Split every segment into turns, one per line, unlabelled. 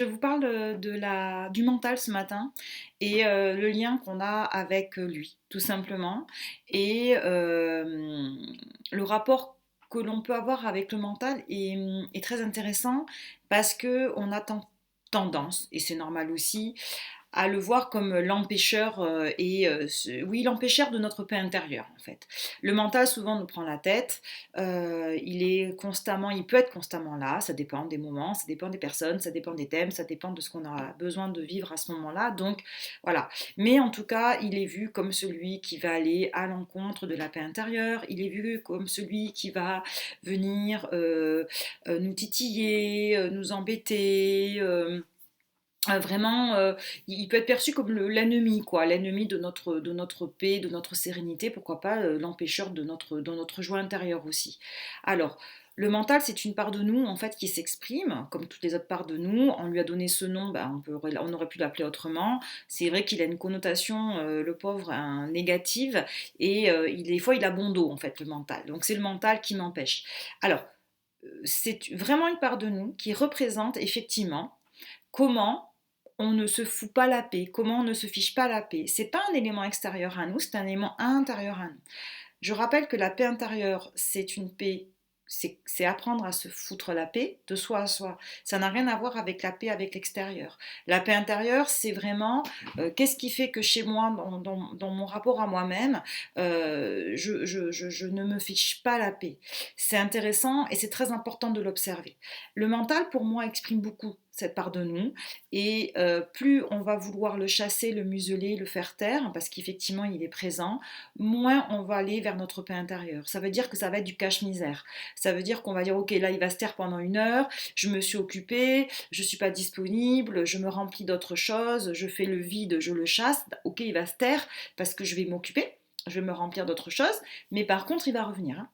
Je vous parle du mental ce matin et le lien qu'on a avec lui, tout simplement. Et le rapport que l'on peut avoir avec le mental est très intéressant parce qu'on a tendance, et c'est normal aussi, à le voir comme l'empêcheur oui, l'empêcheur de notre paix intérieure en fait. Le mental souvent nous prend la tête, il peut être constamment là, ça dépend des moments, ça dépend des personnes, ça dépend des thèmes, ça dépend de ce qu'on a besoin de vivre à ce moment-là, donc voilà. Mais en tout cas, il est vu comme celui qui va aller à l'encontre de la paix intérieure, il est vu comme celui qui va venir nous titiller, nous embêter. Vraiment, il peut être perçu comme l'ennemi, quoi, l'ennemi de notre paix, de notre sérénité, pourquoi pas l'empêcheur de notre joie intérieure aussi. Alors, le mental, c'est une part de nous en fait qui s'exprime, comme toutes les autres parts de nous. On lui a donné ce nom, ben, on aurait pu l'appeler autrement. C'est vrai qu'il a une connotation, le pauvre, négative, et des fois il a bon dos en fait, le mental. Donc c'est le mental qui m'empêche. Alors, c'est vraiment une part de nous qui représente effectivement comment on ne se fout pas la paix, comment on ne se fiche pas la paix. C'est pas un élément extérieur à nous, c'est un élément intérieur à nous. Je rappelle que la paix intérieure, c'est une paix, c'est apprendre à se foutre la paix de soi à soi. Ça n'a rien à voir avec la paix avec l'extérieur. La paix intérieure, c'est vraiment qu'est-ce qui fait que chez moi, dans mon rapport à moi-même, je ne me fiche pas la paix. C'est intéressant et c'est très important de l'observer. Le mental, pour moi, exprime beaucoup cette part de nous, et plus on va vouloir le chasser, le museler, le faire taire, parce qu'effectivement il est présent, moins on va aller vers notre paix intérieure. Ça veut dire que ça va être du cache-misère. Ça veut dire qu'on va dire ok, là il va se taire pendant 1 heure, je me suis occupée, je ne suis pas disponible, je me remplis d'autres choses, je fais le vide, je le chasse, ok, il va se taire parce que je vais m'occuper, je vais me remplir d'autres choses, mais par contre il va revenir, hein.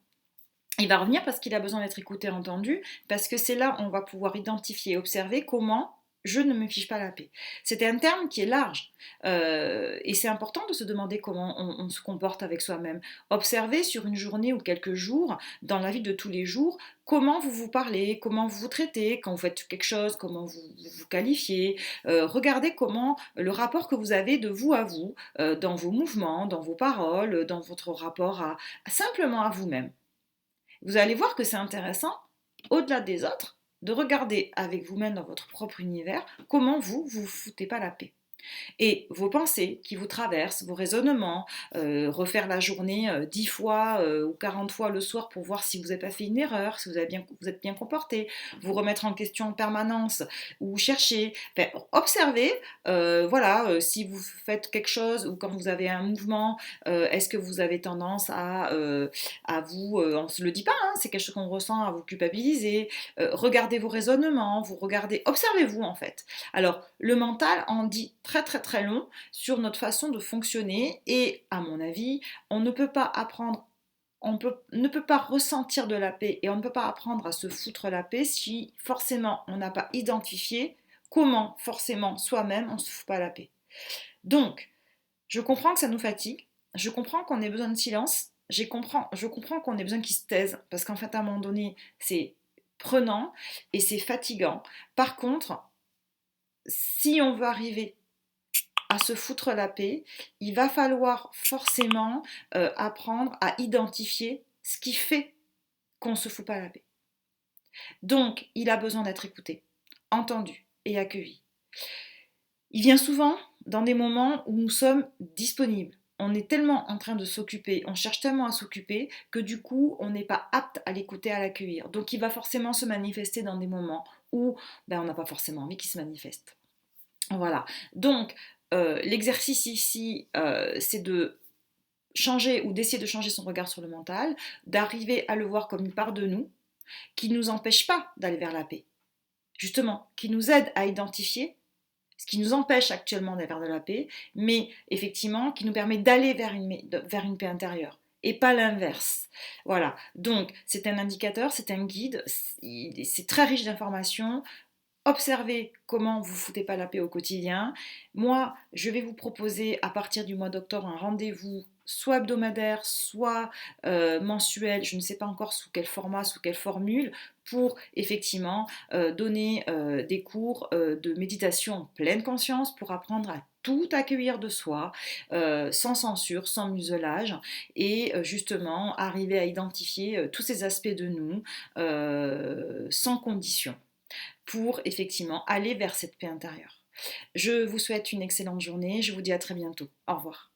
Il va revenir parce qu'il a besoin d'être écouté, entendu, parce que c'est là où on va pouvoir identifier et observer comment je ne me fiche pas la paix. C'est un terme qui est large, et c'est important de se demander comment on se comporte avec soi-même. Observez sur une journée ou quelques jours, dans la vie de tous les jours, comment vous vous parlez, comment vous vous traitez, quand vous faites quelque chose, comment vous qualifiez. Regardez comment le rapport que vous avez de vous à vous, dans vos mouvements, dans vos paroles, dans votre rapport simplement à vous-même. Vous allez voir que c'est intéressant, au-delà des autres, de regarder avec vous-même dans votre propre univers comment vous foutez pas la paix. Et vos pensées qui vous traversent, vos raisonnements, refaire la journée 10 fois ou 40 fois le soir pour voir si vous n'avez pas fait une erreur, si vous êtes bien comporté, vous remettre en question en permanence, ou chercher, enfin, observez, voilà, si vous faites quelque chose ou quand vous avez un mouvement, est-ce que vous avez tendance à vous, on ne se le dit pas, hein, c'est quelque chose qu'on ressent, à vous culpabiliser, regardez vos raisonnements, vous regardez, observez-vous en fait. Alors, le mental en dit très très très long sur notre façon de fonctionner, et à mon avis, on ne peut pas apprendre, ne peut pas ressentir de la paix, et on ne peut pas apprendre à se foutre la paix si forcément on n'a pas identifié comment forcément soi-même on ne se fout pas la paix. Donc, je comprends que ça nous fatigue, je comprends qu'on ait besoin de silence, je comprends qu'on ait besoin qu'ils se taisent, parce qu'en fait à un moment donné c'est prenant et c'est fatigant. Par contre, si on veut arriver à se foutre la paix, il va falloir forcément apprendre à identifier ce qui fait qu'on ne se fout pas la paix. Donc, il a besoin d'être écouté, entendu et accueilli. Il vient souvent dans des moments où nous sommes disponibles. On est tellement en train de s'occuper, on cherche tellement à s'occuper que du coup, on n'est pas apte à l'écouter, à l'accueillir. Donc, il va forcément se manifester dans des moments où on n'a pas forcément envie qu'il se manifeste. Voilà. Donc, l'exercice ici, c'est de changer ou d'essayer de changer son regard sur le mental, d'arriver à le voir comme une part de nous qui ne nous empêche pas d'aller vers la paix. Justement, qui nous aide à identifier ce qui nous empêche actuellement d'aller vers de la paix, mais effectivement qui nous permet d'aller vers une paix intérieure. Et pas l'inverse. Voilà. Donc, c'est un indicateur, c'est un guide, c'est très riche d'informations. Observez comment vous ne foutez pas la paix au quotidien. Moi, je vais vous proposer à partir du mois d'octobre un rendez-vous soit hebdomadaire, soit mensuel, je ne sais pas encore sous quel format, sous quelle formule, pour effectivement donner des cours de méditation en pleine conscience pour apprendre à tout accueillir de soi, sans censure, sans muselage, et justement arriver à identifier tous ces aspects de nous sans condition pour effectivement aller vers cette paix intérieure. Je vous souhaite une excellente journée, je vous dis à très bientôt. Au revoir.